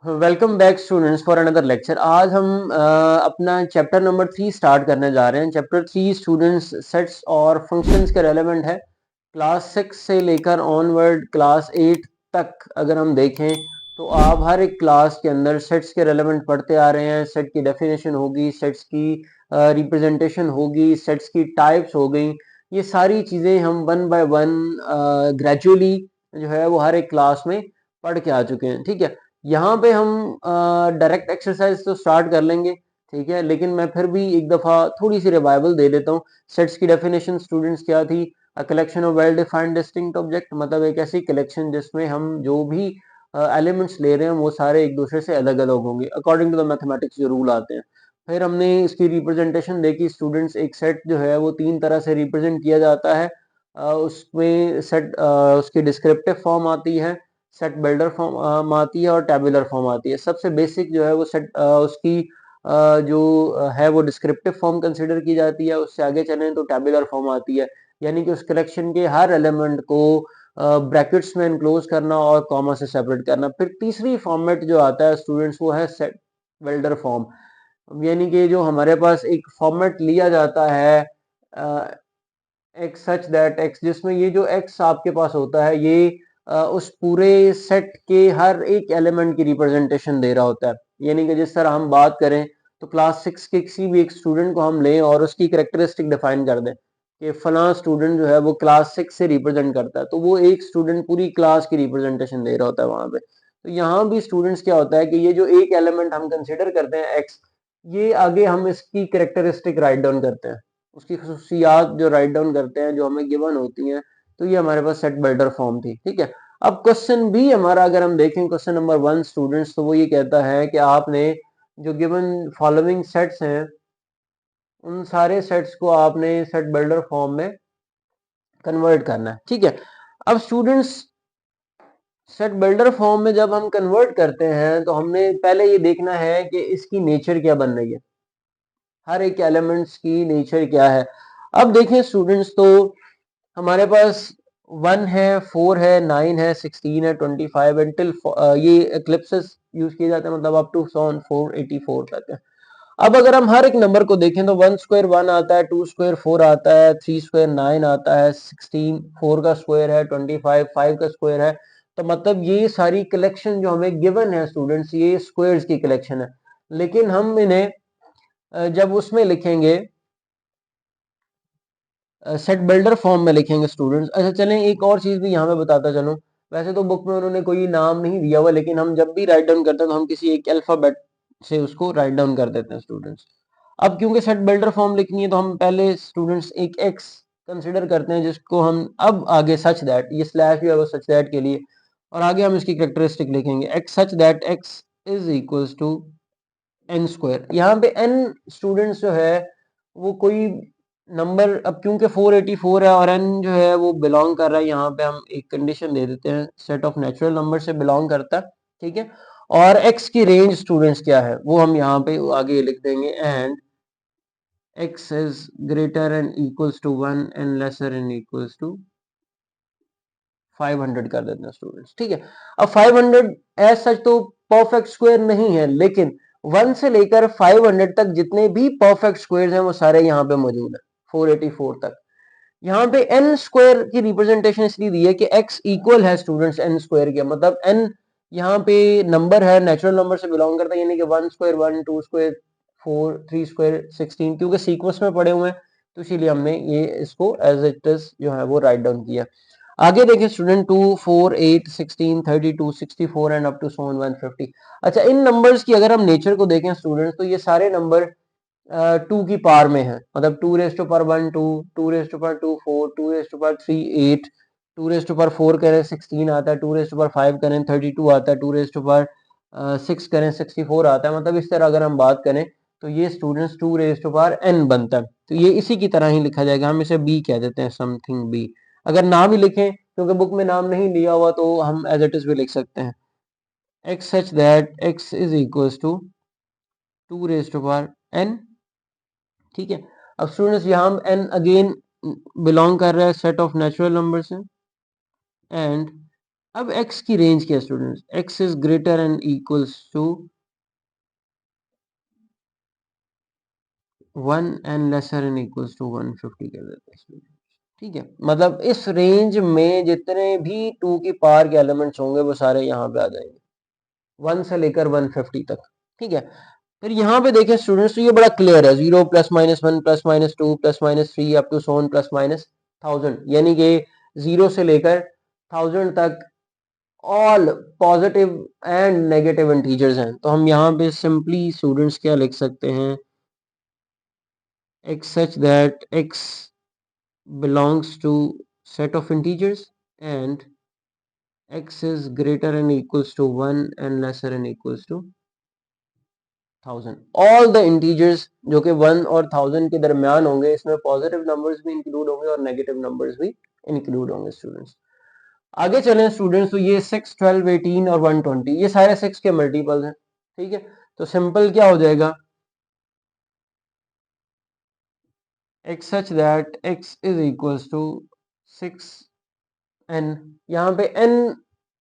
Welcome back students for another lecture. आज हम अपना चैप्टर नंबर 3 स्टार्ट करने जा रहे हैं। चैप्टर 3 स्टूडेंट्स सेट्स और फंक्शंस के रेलेवेंट है। क्लास 6 से लेकर ऑनवर्ड क्लास 8 तक अगर हम देखें तो आप हर एक क्लास के अंदर सेट्स के रेलेवेंट पढ़ते आ रहे हैं। सेट की डेफिनेशन होगी, सेट्स की रिप्रेजेंटेशन होगी, सेट्स की टाइप्स हो गई। ये सारी चीज़ें हम वन बाय वन ग्रेजुअली जो है वो हर एक क्लास में पढ़ के आ चुके हैं। ठीक है, यहाँ पे हम डायरेक्ट एक्सरसाइज तो स्टार्ट कर लेंगे, ठीक है, लेकिन मैं फिर भी एक दफा थोड़ी सी रिवाइवल दे देता हूँ। सेट्स की डेफिनेशन स्टूडेंट्स क्या थी? A collection of well defined distinct object, मतलब एक ऐसी कलेक्शन जिसमें हम जो भी एलिमेंट्स ले रहे हैं वो सारे एक दूसरे से अलग अलग होंगे अकॉर्डिंग टू द मैथमेटिक्स जो रूल आते हैं। फिर हमने इसकी रिप्रेजेंटेशन देखी स्टूडेंट्स। एक सेट जो है वो 3 तरह से रिप्रेजेंट किया जाता है। उसमें सेट उसकी डिस्क्रिप्टिव फॉर्म आती है, सेट बिल्डर फॉर्म आती है और टेबुलर फॉर्म आती है। सबसे बेसिक जो है वो सेट उसकी जो है वो डिस्क्रिप्टिव फॉर्म कंसिडर की जाती है। उससे आगे चलें तो टेबुलर फॉर्म आती है, यानी कि उस कलेक्शन के हर एलिमेंट को ब्रैकेट्स में एनक्लोज करना और कॉमा से सेपरेट करना। फिर तीसरी फॉर्मेट जो आता है स्टूडेंट्स वो है सेट बिल्डर फॉर्म, यानी कि जो हमारे पास एक फॉर्मेट लिया जाता है एक्स सच दैट एक्स, जिसमें ये जो एक्स आपके पास होता है ये उस पूरे सेट के हर एक एलिमेंट की रिप्रेजेंटेशन दे रहा होता है। यानी कि जिस तरह हम बात करें तो क्लास 6 के किसी भी एक स्टूडेंट को हम लें और उसकी करेक्टरिस्टिक डिफाइन कर दें कि फला स्टूडेंट जो है वो क्लास 6 से रिप्रेजेंट करता है, तो वो एक स्टूडेंट पूरी क्लास की रिप्रेजेंटेशन दे रहा होता है वहां पे। तो यहाँ भी स्टूडेंट्स क्या होता है कि ये जो एक एलिमेंट हम कंसिडर करते हैं एक्स, ये आगे हम इसकी करेक्टरिस्टिक राइट डाउन करते हैं, उसकी खसूसियात जो राइट डाउन करते हैं जो हमें गिवन होती हैं। तो ये हमारे पास सेट बिल्डर फॉर्म थी। ठीक है, अब क्वेश्चन भी हमारा अगर हम देखें क्वेश्चन नंबर 1 स्टूडेंट्स, तो वो ये कहता है कि आपने जो गिवन फॉलोइंग सेट्स हैं उन सारे सेट्स को आपने सेट बिल्डर फॉर्म में कन्वर्ट करना है। ठीक है, अब स्टूडेंट्स सेट बिल्डर फॉर्म में जब हम कन्वर्ट करते हैं तो हमने पहले ये देखना है कि इसकी नेचर क्या बन रही है, हर एक एलिमेंट्स की नेचर क्या है। अब देखें स्टूडेंट्स, तो हमारे पास 1 है, 4 है, 9 है, 16 है, 25 है, टिल ये एक्लिप्सेस यूज किए जाते हैं, मतलब अप टू 484 तक है। अब अगर हम हर एक नंबर को देखें तो 1 स्क्वायर 1 आता है, 2 स्क्वायर 4 आता है, 3 स्क्वायर 9 आता है, 16 4 का स्क्वायर है, 25 5 का स्क्वायर है। तो मतलब ये सारी कलेक्शन जो हमें गिवन है स्टूडेंट्स, ये स्क्वायर्स की कलेक्शन है। लेकिन हम इन्हें जब उसमें लिखेंगे सेट बिल्डर फॉर्म में लिखेंगे स्टूडेंट्स। अच्छा चलें, एक और चीज भी यहाँ पे बताता चलूं। वैसे तो बुक में उन्होंने कोई नाम नहीं दिया हुआ, लेकिन हम जब भी राइट डाउन करते हैं तो हम किसी एक अल्फाबेट से उसको राइट डाउन कर देते हैं स्टूडेंट्स। अब क्योंकि सेट बिल्डर फॉर्म लिखनी है तो हम पहले स्टूडेंट्स एक एक्स कंसिडर करते हैं, जिसको हम अब आगे सच दैट, ये स्लैश भी है वो सच दैट के लिए, और आगे हम इसकी कैरेक्टरिस्टिक लिखेंगे x such that x is equals to n square. यहाँ पे एन स्टूडेंट्स जो है वो कोई नंबर, अब क्योंकि 484 है और एन जो है वो बिलोंग कर रहा है, यहाँ पे हम एक कंडीशन दे देते हैं सेट ऑफ नेचुरल नंबर से बिलोंग करता है। ठीक है, और एक्स की रेंज स्टूडेंट्स क्या है वो हम यहाँ पे आगे लिख देंगे, and x is greater and equals to 1 and lesser and equals to 500 कर देते हैं स्टूडेंट्स। ठीक है, अब 500 एज सच तो परफेक्ट स्क्वायर नहीं है, लेकिन 1 से लेकर 500 तक जितने भी परफेक्ट स्क्वायर्स हैं वो सारे यहाँ पे मौजूद है 484 तक। यहाँ पे एन स्क्वायर की रिप्रेजेंटेशन इसलिए दी है कि एक्स इक्वल है स्टूडेंट्स एन स्क्वायर के, मतलब एन यहाँ पे नंबर है, नेचुरल नंबर से बिलोंग करता है, यानी कि 1 स्क्वायर 1, 2 स्क्वायर 4, 3 स्क्वायर 16, क्योंकि सीक्वेंस में पड़े हुए हैं तो इसीलिए हमने ये इसको एज इट इज जो है वो राइट डाउन किया। आगे देखिए स्टूडेंट 2 4 8 16 32 64 एंड अप टू 150। अच्छा, इन नंबर्स की अगर हम नेचर को देखें स्टूडेंट्स, तो ये सारे नंबर 2 की पावर में है, मतलब 2 raise to power 1 2, 2 raise to power 2 4, 2 raise to power 3 8, 2 raise to power 4 करें 16 आता है, 2 रेज टू पावर 5 करें 32 आता है, 2 रेज टू पावर 6 करें 64 आता है। मतलब इस तरह अगर हम बात करें तो ये students 2 raise to power n बनता है। तो ये इसी की तरह ही लिखा जाएगा, हम इसे b कह देते हैं, समथिंग b। अगर नाम ही लिखें क्योंकि बुक में नाम नहीं लिया हुआ तो हम एज इट इज भी लिख सकते हैं, x such that x is equals to 2 raised to power n। ठीक है, अब स्टूडेंट्स यहाँ हम n अगेन बिलोंग कर रहा है सेट ऑफ नेचुरल नंबर से, एंड अब x की रेंज क्या है students, x is greater and equals to 1 and lesser and equals to 150 कर देते हैं इसमें। ठीक है, मतलब इस रेंज में जितने भी 2 की पावर के एलिमेंट्स होंगे वो सारे यहाँ पे आ जाएंगे 1 से लेकर 150 तक। ठीक है, फिर यहाँ पे देखें स्टूडेंट्स, तो ये बड़ा क्लियर है, 0 plus minus 1 plus minus 2 plus minus 3 up to सोन प्लस माइनस 1000, यानी कि 0 से लेकर 1000 तक all positive and negative integers हैं। तो हम यहाँ पे सिंपली स्टूडेंट्स क्या लिख सकते हैं, x such that x belongs to set of integers and x is greater and equals to 1 and lesser and equals to 1000। All the integers जो कि 1 और 1000 के दरमियान होंगे, इसमें पॉजिटिव नंबर्स भी इंक्लूड होंगे और नेगेटिव नंबर्स भी इंक्लूड होंगे स्टूडेंट्स। आगे चलें स्टूडेंट्स, तो ये 6, 12, 18 और 120 ये सारे 6 के मल्टीपल्स हैं। ठीक है, तो सिंपल क्या हो जाएगा, x such that x is equals to 6n। यहाँ पे n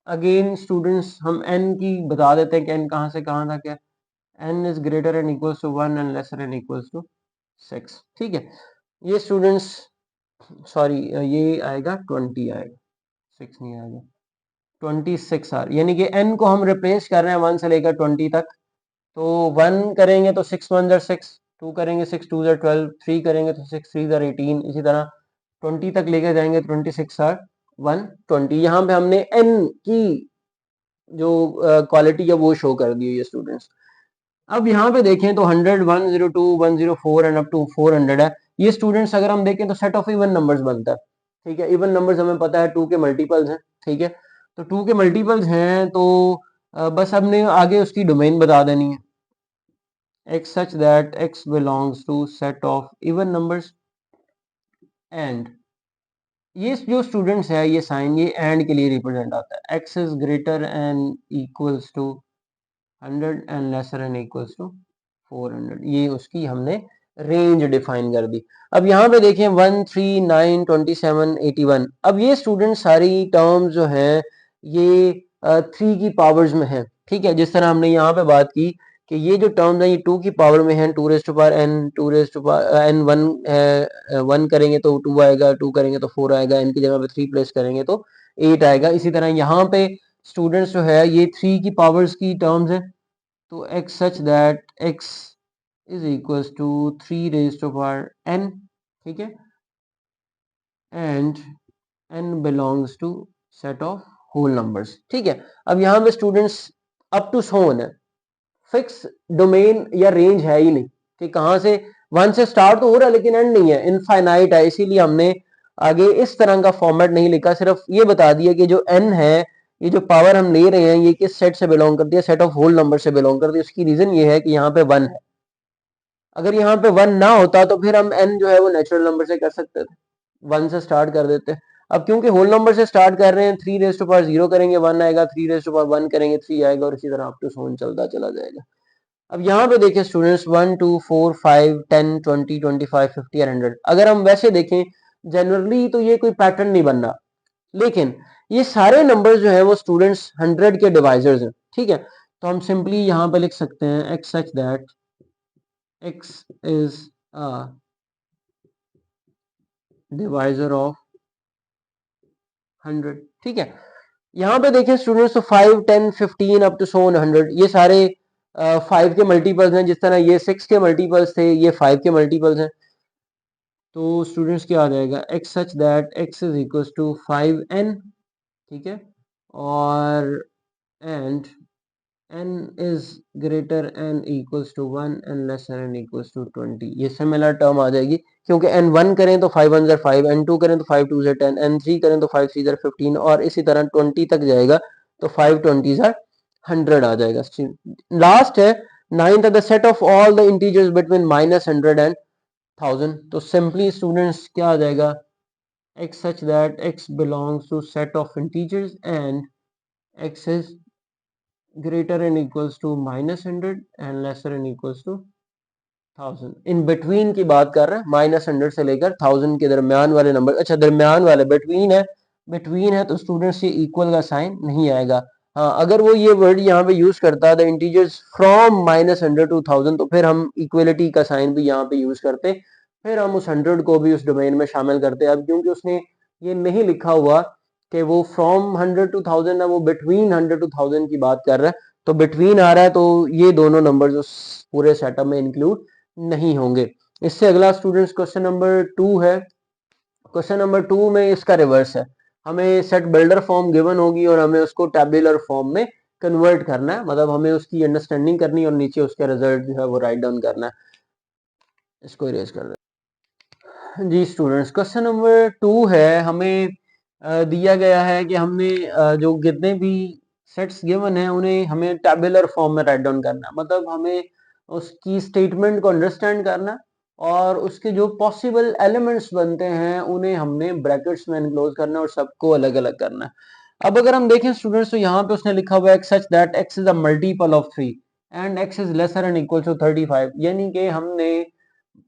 अगेन स्टूडेंट्स हम n की बता देते हैं कि n कहाँ से कहाँ तक है, n is greater and equals to 1 and lesser and equals to 6। ठीक है, ये स्टूडेंट्स सॉरी ये आएगा 20 आएगा, 6 नहीं आएगा, 26 आर, यानी कि n को हम रिप्लेस कर रहे हैं 1 से लेकर 20 तक। तो 1 करेंगे तो 6 1 जार 6, 2 करेंगे 6 2 जार 12, 3 करेंगे तो 6 3 जार 18, इसी तरह 20 तक लेके जाएंगे, 26 आर 120। यहाँ पे हमने n की जो क्वालिटी है वो शो कर दी है स्टूडेंट्स। अब यहाँ पे देखें तो 100 102 104 एंड अप टू 400 है। ये स्टूडेंट्स अगर हम देखें तो सेट ऑफ इवन नंबर्स बनता है। ठीक है, इवन नंबर्स हमें पता है 2 के मल्टीपल्स हैं। ठीक है, तो 2 के मल्टीपल्स हैं तो बस हमने आगे उसकी डोमेन बता देनी है, x such that x belongs to set of even numbers and ये जो स्टूडेंट्स है ये साइन ये एंड के लिए रिप्रेजेंट आता है, x is greater and equals to 100 and lesser and equals to 400, ये उसकी हमने रेंज डिफाइन कर दी। अब यहाँ पे देखें 1 3 9 27 81, अब ये स्टूडेंट सारी टर्म्स जो हैं ये 3 की पावर्स में है। ठीक है, जिस तरह हमने यहाँ पे बात की कि ये जो टर्म्स हैं ये 2 की पावर में है, 2 raise to power n, 2 raise to power n 1 है, 1 करेंगे तो 2 आएगा, 2 करेंगे तो 4 आएगा, n की जगह पे 3 प्लेस करेंगे तो 8 आएगा। इसी तरह यहाँ पे स्टूडेंट्स जो है ये 3 की पावर्स की टर्म्स हैं, तो x such that x is equals to 3 raised to power n। ठीक है, and n belongs to set of whole numbers। ठीक है, अब यहाँ पे स्टूडेंट्स अप टू सोन है, फिक्स डोमेन या रेंज है ही नहीं कि कहाँ से 1 से स्टार्ट तो हो रहा है लेकिन एंड नहीं है, इनफाइनाइट है। इसीलिए हमने आगे इस तरह का फॉर्मेट नहीं लिखा, सिर्फ ये बता दिया कि जो n है ये जो पावर हम ले रहे हैं ये किस सेट से बिलोंग करती है, सेट ऑफ होल नंबर से बिलोंग करती है। उसकी रीजन ये है कि यहाँ पे 1 है, अगर यहाँ पे 1 ना होता तो फिर हम n जो है वो नेचुरल नंबर से कर सकते थे, 1 से स्टार्ट कर देते। अब क्योंकि होल नंबर से स्टार्ट कर रहे हैं, 3 रेज़ टू पावर 0 करेंगे 1 आएगा, 3 रेज़ टू पावर 1 करेंगे 3 आएगा और इसी तरह अप टू सोन चलता चला जाएगा। अब यहाँ पे देखिए स्टूडेंट्स 1 2 4 5 10 20 25 50 और 100, अगर हम वैसे देखें जनरली तो ये कोई पैटर्न नहीं बन रहा, लेकिन ये सारे नंबर्स जो है वो स्टूडेंट्स 100 के डिवाइजर्स हैं। ठीक है, तो हम सिंपली यहाँ पे लिख सकते हैं x such that x is a divisor of 100। ठीक है, यहाँ पे देखें स्टूडेंट्स तो 5 10 15 अप टू सोन 100 ये सारे 5 के मल्टीपल्स हैं, जिस तरह ये 6 के मल्टीपल्स थे ये 5 के मल्टीपल्स हैं। तो स्टूडेंट्स क्या आ जाएगा, x such that x is equals to 5n। ठीक है, और and n is greater and equals to 1 and lesser and equals to 20, ये सिमिलर टर्म आ जाएगी क्योंकि n 1 करें तो 5 1 5, n 2 करें तो 5 2 10, n 3 करें तो 5 3 15 और इसी तरह 20 तक जाएगा तो 5 20 100 आ जाएगा। लास्ट है 9th, the set of all the integers between -100 and 1000। तो सिंपली स्टूडेंट्स क्या आ जाएगा, x such that x belongs to set of integers and x is greater and equals to -100 and lesser and equals to 1000। In between की बात कर रहे हैं, -100 से लेकर 1000 के दरमियान वाले नंबर, अच्छा दरमियान वाले बिटवीन है बिटवीन है तो स्टूडेंट्स ये इक्वल का साइन नहीं आएगा। हाँ, अगर वो ये वर्ड यहाँ पे यूज करता है द इंटीजर्स फ्रॉम -100 to 1000 तो फिर हम इक्वलिटी का साइन भी यहाँ पे यूज करते, फिर हम उस 100 को भी उस डोमेन में शामिल करते। अब क्योंकि उसने ये नहीं लिखा हुआ कि वो फ्रॉम 100 to 1000 है, वो बिटवीन 100 to 1000 की बात कर रहा है, तो बिटवीन आ रहा है तो ये दोनों नंबर्स उस पूरे सेटअप में इंक्लूड नहीं होंगे। इससे अगला स्टूडेंट्स क्वेश्चन नंबर 2 है। क्वेश्चन नंबर 2 में इसका रिवर्स है, हमें सेट बिल्डर फॉर्म गिवन होगी और हमें उसको टेबुलर फॉर्म में कन्वर्ट करना है, मतलब हमें उसकी अंडरस्टैंडिंग करनी है और नीचे उसका रिजल्ट जो है वो राइट डाउन करना है। इसको इरेज कर दे जी स्टूडेंट्स। क्वेश्चन नंबर 2 है, हमें दिया गया है कि हमने जो जितने भी सेट्स गिवन है उन्हें हमें टेबुलर फॉर्म में राइट डाउन करना है, मतलब हमें उसकी स्टेटमेंट को अंडरस्टैंड करना है और उसके जो पॉसिबल एलिमेंट्स बनते हैं उन्हें हमने ब्रैकेट्स में एनक्लोज करना है और सबको अलग अलग करना है। अब अगर हम देखें स्टूडेंट्स तो यहाँ पे उसने लिखा हुआ है such that x is a multiple of 3 and x is lesser and equal to 35, यानी कि हमने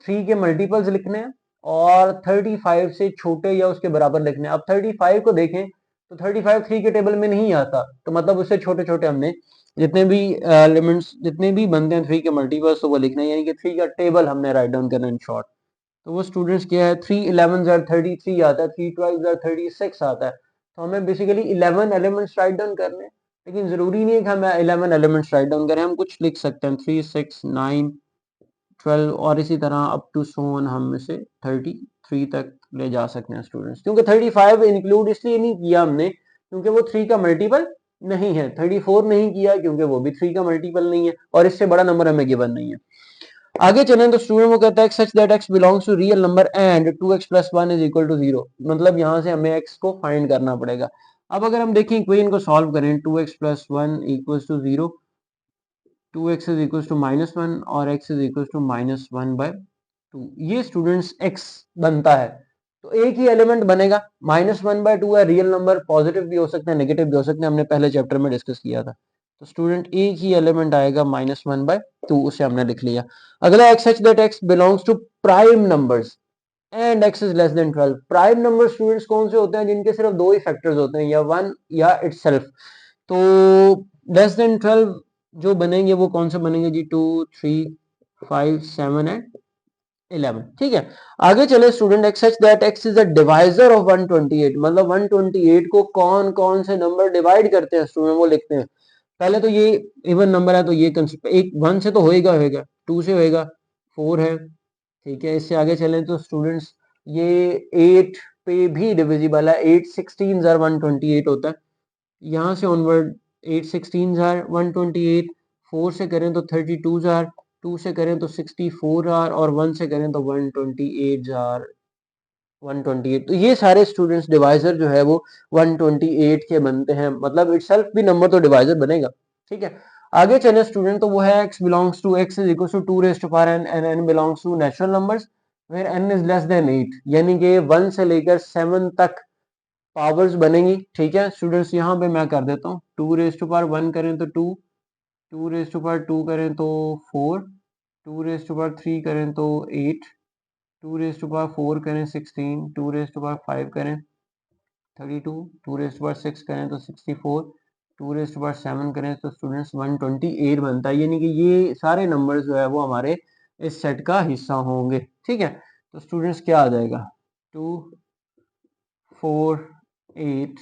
3 के मल्टीपल्स लिखने हैं और 35 से छोटे या उसके बराबर लिखने हैं। अब 35 को देखें तो 35 3 के टेबल में नहीं आता, तो मतलब उससे छोटे छोटे हमने जितने भी एलिमेंट्स जितने भी बनते हैं 3 के मल्टीपल्स तो वो लिखना है, यानी कि 3 का टेबल हमने राइट डाउन करना इन शॉर्ट। तो वो स्टूडेंट्स क्या है, 3 11 आर 33 आता है, 3 12 आर 36 आता है, तो हमें बेसिकली 11 एलिमेंट्स राइट डाउन करने हैं। लेकिन जरूरी नहीं है कि हमें 11 एलिमेंट्स राइट डाउन करें, हम कुछ लिख सकते हैं 3 6 9 12 और इसी तरह अप टू सोन हम इसे 33 तक ले जा सकते हैं स्टूडेंट्स। क्योंकि 35 इंक्लूड इसलिए नहीं किया हमने क्योंकि वो 3 का मल्टीपल नहीं है, 34 नहीं किया क्योंकि वो भी 3 का मल्टीपल नहीं है और इससे बड़ा नंबर हमें गिवन नहीं है। आगे चलें तो स्टूडेंट वो कहता है such that x belongs to real number and 2x + 1 is equal to 0, मतलब यहां से हमें x को फाइंड करना पड़ेगा। अब अगर हम देखें इक्वेशन को सॉल्व करें 2x + 1 equals to 0, 2x is equals to -1 और x इज इक्वल्स टू -1/2, ये स्टूडेंट्स x बनता है तो एक ही एलिमेंट बनेगा। -1/2 है, रियल नंबर पॉजिटिव भी हो सकते हैं नेगेटिव भी हो सकते हैं, हमने पहले चैप्टर में डिस्कस किया था। तो स्टूडेंट एक ही एलिमेंट आएगा -1/2, उसे हमने लिख लिया। अगला x such that x belongs to prime numbers and x is less than 12। Prime number students कौन से होते हैं, जिनके सिर्फ दो ही फैक्टर्स होते हैं, या 1 या इटसेल्फ। तो लेस देन 12 जो बनेंगे वो कौन से बनेंगे जी, 2 3 5 7 एंड 11। ठीक है, आगे चले student. X such that x is a divisor of 128, मतलब 128 को कौन कौन से नंबर डिवाइड करते हैं स्टूडेंट वो लिखते हैं। पहले तो ये इवन नंबर है तो ये एक 1 से तो होएगा, 2 से होएगा, 4 है। ठीक है, इससे आगे चलें तो स्टूडेंट्स ये 8 पे भी डिविजिबल है, 8 16 जार 128 होता है। यहाँ से ऑनवर्ड 8 16 जार 128, 4 से करें तो 32 जार, 2 से करें तो 64 जार और 1 से करें तो 128 जार 128। तो ये सारे स्टूडेंट्स डिवाइजर जो है वो 128 के बनते हैं, मतलब इटसेल्फ भी नंबर तो डिवाइजर बनेगा। ठीक है, आगे चले स्टूडेंट तो वो है x belongs to x is equal to 2 raise to power n and n belongs to natural numbers where n is less than 8, यानी कि 1 से लेकर 7 तक पावर्स बनेंगी। ठीक है स्टूडेंट्स, यहाँ पे मैं कर देता हूँ 2 रेज़ टू पावर 1 करें तो 2, 2 रेज़ टू पावर 2 करें तो 4, 2 रेज़ टू पावर 3 करें तो 8, 2 रेज़ टू पावर 4 करें 16, 2 रेज़ टू पावर 5 करें 32, 2 रेज़ टू पावर 6 करें तो 64, 2 रेज़ टू पावर 7 करें तो स्टूडेंट्स 128 बनता है, यानी कि ये सारे नंबर्स जो है वो हमारे इस सेट का हिस्सा होंगे। ठीक है, तो स्टूडेंट्स क्या आ जाएगा, 2 4 8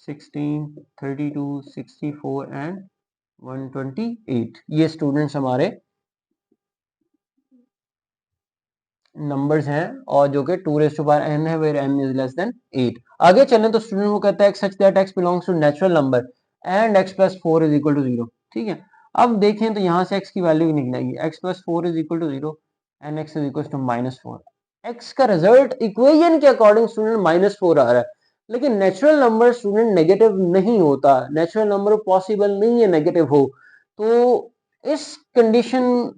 16 32 64 एंड 128, ये स्टूडेंट्स हमारे नंबर्स हैं और जो कि 2 रेज़ टू पावर n है where n is less than 8। आगे चलें तो स्टूडेंट वो कहता है such that x belongs to natural number and x + 4 is equal to 0। ठीक है, अब देखें तो यहाँ से x की वैल्यू निकलेगी, x + 4 is equal to 0 and x is equal to -4। x का रिजल्ट इक्वेशन के अकॉर्डिंग स्टूडेंट -4 आ रहा है, लेकिन नेचुरल नंबर स्टूडेंट नेगेटिव नहीं होता, नेचुरल नंबर पॉसिबल नहीं है नेगेटिव हो। तो इस कंडीशन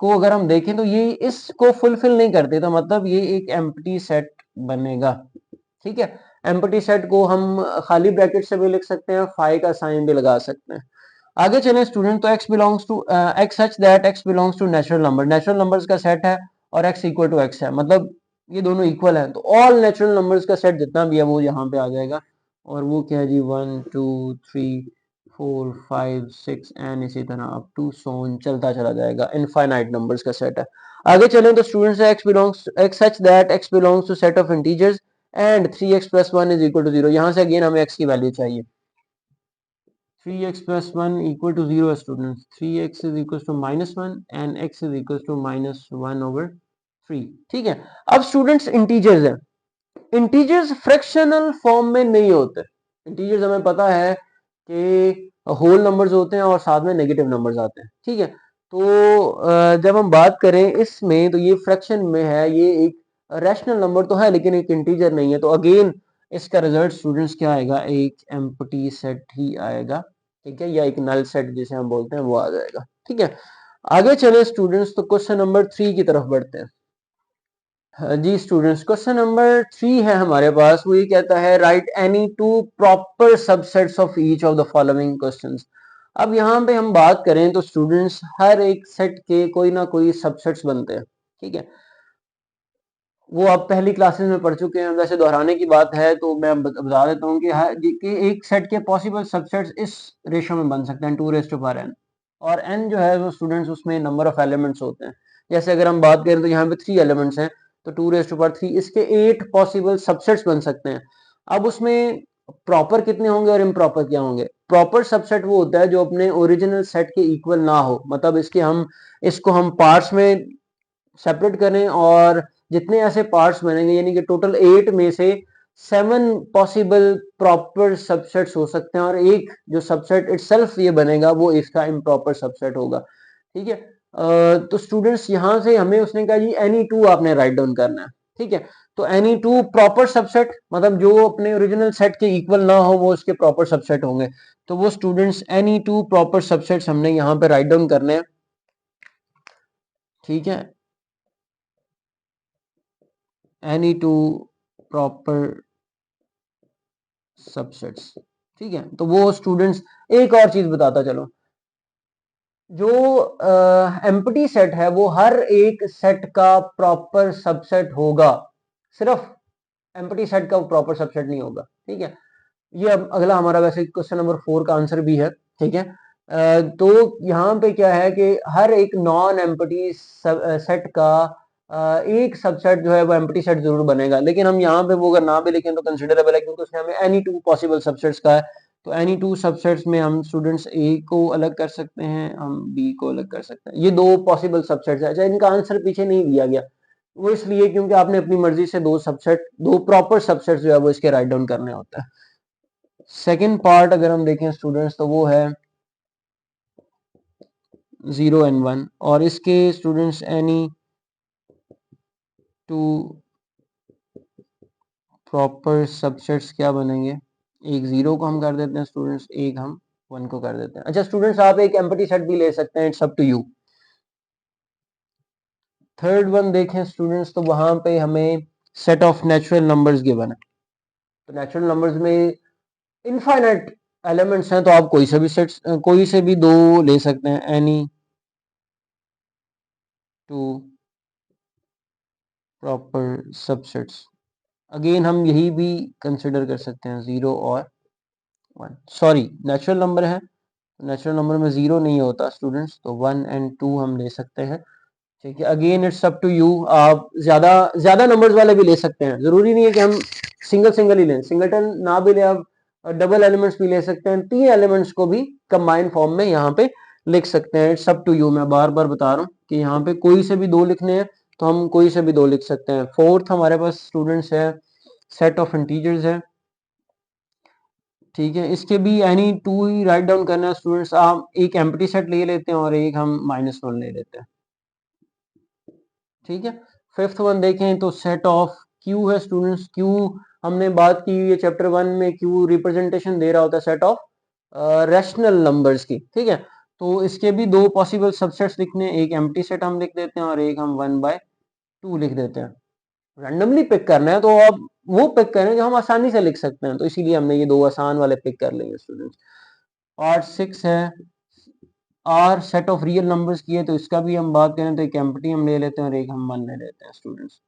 को अगर हम देखें तो ये इसको फुलफिल नहीं करते, तो मतलब ये एक एम्प्टी सेट बनेगा। ठीक है, एम्प्टी सेट को हम खाली ब्रैकेट से भी लिख सकते हैं, फाई का साइन भी लगा सकते हैं। आगे चलें स्टूडेंट, तो x belongs to x such that x belongs to natural number, natural numbers का सेट है और x इक्वल टू x है, मतलब ये दोनों इक्वल है, तो ऑल नेचुरल नंबर्स का सेट जितना भी है वो यहाँ पे आ जाएगा और वो क्या है जी 1 2 3 4 5 6 एंड इसी तरह अप टू सोन चलता चला जाएगा, इनफाइनाइट नंबर्स का सेट है। आगे चलें तो students x belongs x such that x belongs to set of integers and 3x plus 1 is equal to 0। यहाँ से अगेन हमें x की वैल्यू चाहिए। 3x plus 1 equal to 0 students, 3x is equals to minus 1 and x is equals to minus 1 over 3। ठीक है, अब students integers हैं, integers fractional form में नहीं होते। इंटीजर्स हमें पता है कि होल नंबर्स होते हैं और साथ में नेगेटिव नंबर्स आते हैं। ठीक है, तो जब हम बात करें इसमें तो ये फ्रैक्शन में है, ये एक रैशनल नंबर तो है लेकिन एक इंटीजर नहीं है, तो अगेन इसका रिजल्ट स्टूडेंट्स क्या आएगा, एक एम्प्टी सेट ही आएगा। ठीक है, या एक नल सेट जिसे हम बोलते हैं वो आ जाएगा। ठीक है, आगे चले स्टूडेंट्स तो क्वेश्चन नंबर 3 की तरफ बढ़ते हैं। जी स्टूडेंट्स, क्वेश्चन नंबर 3 है हमारे पास, वो ये कहता है right any two proper subsets of each of the following questions. अब यहाँ पे हम बात करें तो स्टूडेंट्स हर एक सेट के कोई ना कोई सबसेट्स बनते हैं। ठीक है, वो आप पहली क्लासेस में पढ़ चुके हैं, वैसे दोहराने की बात है तो मैं बता देता हूँ कि एक सेट के पॉसिबल सबसेट्स इस रेशो में बन सकते हैं 2n, और n जो है वो स्टूडेंट्स उसमें नंबर ऑफ एलिमेंट्स होते हैं। जैसे अगर हम बात करें तो यहाँ पे 3 एलिमेंट्स हैं, तो 2^3 इसके 8 पॉसिबल सबसेट्स बन सकते हैं। अब उसमें प्रॉपर कितने होंगे और इम्प्रॉपर क्या होंगे। प्रॉपर सबसेट वो होता है जो अपने ओरिजिनल सेट के इक्वल ना हो, मतलब इसको हम पार्ट्स में सेपरेट करें और जितने ऐसे पार्ट्स बनेंगे यानी कि टोटल 8 में से 7 पॉसिबल प्रॉपर सबसेट्स हो सकते हैं और एक जो सबसेट इटसेल्फ ये बनेगा वो इसका इम्प्रॉपर सबसेट होगा। ठीक है, तो स्टूडेंट्स यहाँ से हमें उसने कहा जी एनी टू आपने राइट डाउन करना है। ठीक है, तो एनी टू प्रॉपर सबसेट मतलब जो अपने ओरिजिनल सेट के इक्वल ना हो वो उसके प्रॉपर सबसेट होंगे। तो वो students any two proper subsets हमने यहाँ पे राइट डाउन करने हैं। ठीक है, एनी टू प्रॉपर सबसेट्स। ठीक है, तो वो स्टूडेंट्स एक और चीज बताता चलो, जो एम्प्टी सेट है वो हर एक सेट का प्रॉपर सबसेट होगा, सिर्फ एम्प्टी सेट का प्रॉपर सबसेट नहीं होगा। ठीक है, ये अब अगला हमारा वैसे क्वेश्चन नंबर 4 का आंसर भी है। ठीक है, तो यहाँ पे क्या है कि हर एक नॉन एम्प्टी सेट का एक सबसेट जो है वो एम्प्टी सेट जरूर बनेगा, लेकिन हम यहाँ पे वो अगर ना भी लिखें तो कंसिडरेबल है क्योंकि उसने हमें एनी टू पॉसिबल सबसेट्स का है। तो एनी टू सबसेट्स में हम स्टूडेंट्स ए को अलग कर सकते हैं, हम बी को अलग कर सकते हैं। ये दो पॉसिबल सबसेट्स है। अच्छा, इनका आंसर पीछे नहीं दिया गया, वो इसलिए क्योंकि आपने अपनी मर्जी से दो प्रॉपर सबसेट्स जो है वो इसके राइट डाउन करने होता है। सेकेंड पार्ट अगर हम देखें स्टूडेंट्स तो वो है 0 and 1, और इसके students any two proper subsets क्या बनेंगे, एक 0 को हम कर देते हैं स्टूडेंट्स, एक हम 1 को कर देते हैं। अच्छा स्टूडेंट्स, आप एक एम्प्टी सेट भी ले सकते हैं, it's up to you. Third one देखें स्टूडेंट्स तो वहां पे हमें set of natural numbers given है। तो नेचुरल नंबर्स में इनफाइनाइट एलिमेंट्स हैं, तो आप कोई से भी दो ले सकते हैं, any two proper subsets. Again हम यही भी कंसिडर कर सकते हैं 0 और 1। सॉरी, नेचुरल नंबर है, नेचुरल नंबर में 0 नहीं होता स्टूडेंट्स, तो 1 and 2 हम ले सकते हैं। ठीक है, again it's up to you, आप ज्यादा ज्यादा नंबर्स वाले भी ले सकते हैं, जरूरी नहीं है कि हम सिंगल सिंगल ही लें, सिंगलटन ना भी ले, आप डबल एलिमेंट्स भी ले सकते हैं, 3 एलिमेंट्स को भी कंबाइन फॉर्म में यहाँ पे लिख सकते हैं। इट्स अप टू यू, मैं बार बार बता रहा हूँ कि यहाँ पे कोई से भी दो लिखने हैं तो हम कोई से भी दो लिख सकते हैं। फोर्थ हमारे पास स्टूडेंट्स है सेट ऑफ इंटीजर्स है। ठीक है, इसके भी एनी टू ही राइट डाउन करना है स्टूडेंट्स, आप एक एम्प्टी सेट ले लेते हैं और एक हम -1 ले लेते हैं। ठीक है, फिफ्थ वन देखें तो सेट ऑफ क्यू है स्टूडेंट्स। क्यू हमने बात की है चैप्टर 1 में, क्यू रिप्रेजेंटेशन दे रहा होता है सेट ऑफ रैशनल नंबर्स की। ठीक है, तो इसके भी दो पॉसिबल सबसेट्स लिखने हैं, एक एम्प्टी सेट हम लिख देते हैं और एक हम 1/2 लिख देते हैं। रैंडमली पिक करना है तो आप वो पिक करें जो हम आसानी से लिख सकते हैं, तो इसीलिए हमने ये दो आसान वाले पिक कर लिए स्टूडेंट्स। पार्ट 6 है R set of real numbers की है, तो इसका भी हम बात करें तो एक एम्प्टी हम ले लेते हैं और एक हम 1 ले लेते हैं स्टूडेंट्स।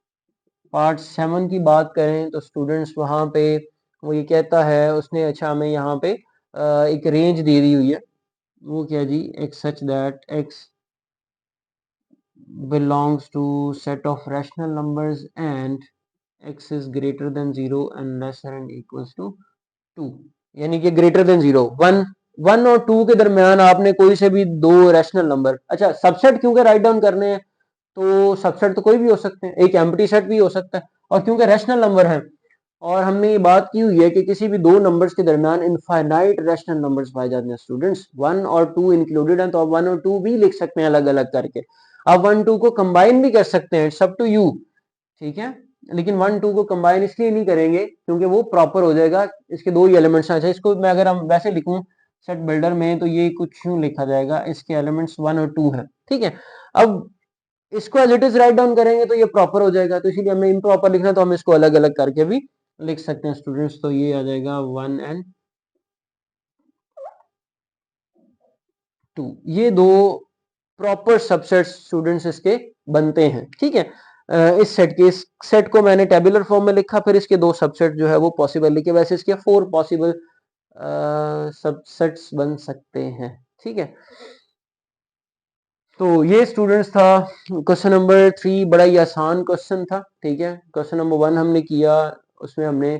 पार्ट 7 की बात करें तो स्टूडेंट्स वहाँ पे वो ये कहता है उसने, अच्छा हमें यहाँ पे एक रेंज दे दी हुई है, वो क्या जी, x such that x belongs to set of rational numbers and x is greater than 0 and lesser and equals to 2, यानी कि ग्रेटर देन 0, 1 और 2 के दरमियान आपने कोई से भी दो रैशनल नंबर, अच्छा सबसेट क्योंकि राइट डाउन करने हैं तो सबसेट तो कोई भी हो सकते हैं, एक एम्प्टी सेट भी हो सकता है, और क्योंकि रैशनल नंबर है और हमने ये बात की हुई है कि किसी भी दो नंबर्स के दरमियान इनफाइनाइट रैशनल नंबर्स पाए जाते हैं स्टूडेंट्स, 1 और 2 इंक्लूडेड हैं, तो आप 1 और 2 भी लिख सकते हैं अलग अलग करके, आप 1 2 को कंबाइन भी कर सकते हैं, इट्स अप टू यू, ठीक है, लेकिन 1 2 को कंबाइन इसलिए नहीं करेंगे क्योंकि वो प्रॉपर हो जाएगा, इसके दो ही एलिमेंट्स हैं, अच्छा इसको मैं अगर हम वैसे लिखूं सेट बिल्डर में तो ये कुछ यूं लिखा जाएगा, इसके एलिमेंट्स 1 और 2 हैं, ठीक है, अब इसको as it is write down करेंगे तो ये प्रॉपर हो जाएगा, तो इसीलिए हमें इम्प्रॉपर लिखना, तो हम इसको अलग अलग करके भी लिख सकते हैं स्टूडेंट्स, तो ये आ जाएगा 1 एंड 2, ये दो प्रॉपर सबसेट स्टूडेंट्स इसके बनते हैं, ठीक है, इस सेट को मैंने टेबुलर फॉर्म में लिखा, फिर इसके दो सबसेट जो है वो पॉसिबल लिखे, वैसे इसके 4 पॉसिबल सबसेट्स बन सकते हैं, ठीक है, तो ये स्टूडेंट्स था क्वेश्चन नंबर 3, बड़ा ही आसान क्वेश्चन था, ठीक है, क्वेश्चन नंबर 1 हमने किया, उसमें हमने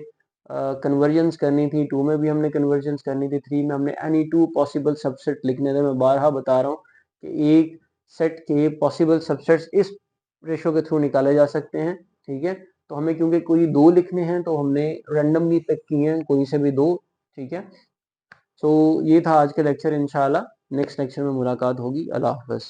कन्वर्जन्स करनी थी, 2 में भी हमने कन्वर्जन्स करनी थी, 3 में हमने एनी टू पॉसिबल सबसेट लिखने थे, मैं बारहा बता रहा हूँ कि एक सेट के पॉसिबल सबसेट्स इस रेशो के थ्रू निकाले जा सकते हैं, ठीक है, तो हमें क्योंकि कोई दो लिखने हैं तो हमने रैंडमली पिक किए हैं कोई से भी दो, ठीक है, तो ये था आज का लेक्चर, इंशाल्लाह नेक्स्ट लेक्चर में मुलाकात होगी, अल्लाह हाफ़िज़।